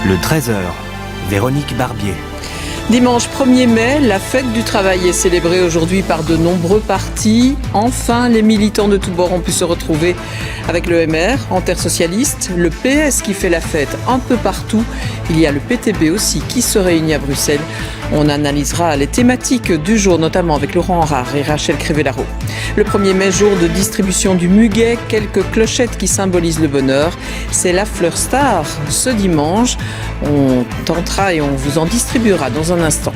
Le 13h, Véronique Barbier. Dimanche 1er mai, la fête du travail est célébrée aujourd'hui par de nombreux partis. Enfin, les militants de tous bords ont pu se retrouver avec le MR en terre socialiste, le PS qui fait la fête un peu partout. Il y a le PTB aussi qui se réunit à Bruxelles. On analysera les thématiques du jour, notamment avec Laurent Harard et Rachel Crivellaro. Le 1er mai, jour de distribution du muguet, quelques clochettes qui symbolisent le bonheur. C'est la fleur star ce dimanche. On tentera et on vous en distribuera dans un instant.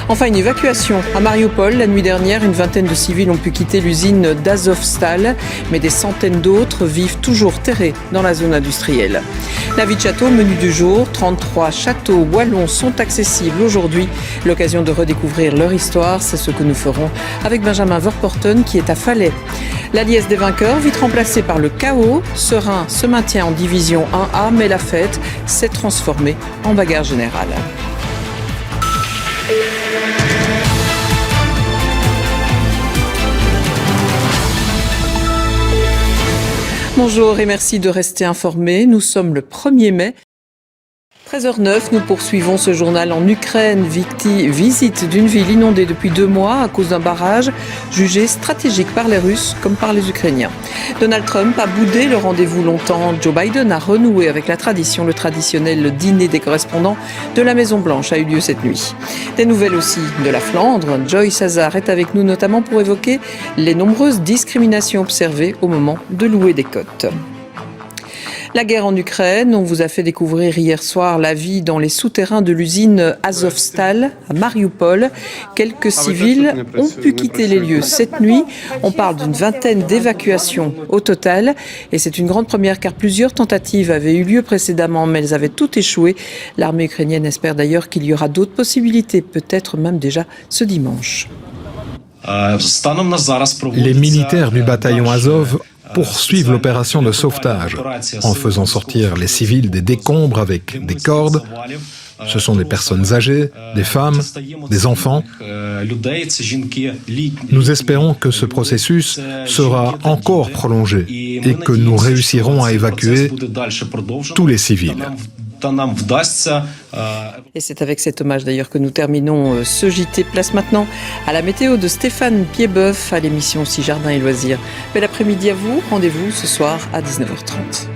Enfin, une évacuation à Mariupol. La nuit dernière, une vingtaine de civils ont pu quitter l'usine d'Azovstal, mais des centaines d'autres vivent toujours terrés dans la zone industrielle. La vie de château, menu du jour, 33 châteaux wallons sont accessibles aujourd'hui. L'occasion de redécouvrir leur histoire, c'est ce que nous ferons avec Benjamin Verporten qui est à Falaise. La liesse des vainqueurs, vite remplacée par le chaos. Serein se maintient en division 1A, mais la fête s'est transformée en bagarre générale. Bonjour et merci de rester informés. Nous sommes le 1er mai. 13h09, nous poursuivons ce journal en Ukraine. Visite d'une ville inondée depuis 2 mois à cause d'un barrage jugé stratégique par les Russes comme par les Ukrainiens. Donald Trump a boudé le rendez-vous longtemps. Joe Biden a renoué avec la tradition. Le traditionnel dîner des correspondants de la Maison-Blanche a eu lieu cette nuit. Des nouvelles aussi de la Flandre. Joyce Hazard est avec nous notamment pour évoquer les nombreuses discriminations observées au moment de louer des cotes. La guerre en Ukraine, on vous a fait découvrir hier soir la vie dans les souterrains de l'usine Azovstal à Mariupol. Quelques civils ont pu quitter les lieux cette nuit. On parle d'une vingtaine d'évacuations au total. Et c'est une grande première car plusieurs tentatives avaient eu lieu précédemment, mais elles avaient toutes échoué. L'armée ukrainienne espère d'ailleurs qu'il y aura d'autres possibilités, peut-être même déjà ce dimanche. Les militaires du bataillon Azov poursuivent l'opération de sauvetage en faisant sortir les civils des décombres avec des cordes. Ce sont des personnes âgées, des femmes, des enfants. Nous espérons que ce processus sera encore prolongé et que nous réussirons à évacuer tous les civils. Et c'est avec cet hommage d'ailleurs que nous terminons ce JT. Place maintenant à la météo de Stéphane Piedboeuf à l'émission aussi Jardin et Loisirs. Bel après-midi à vous, rendez-vous ce soir à 19h30.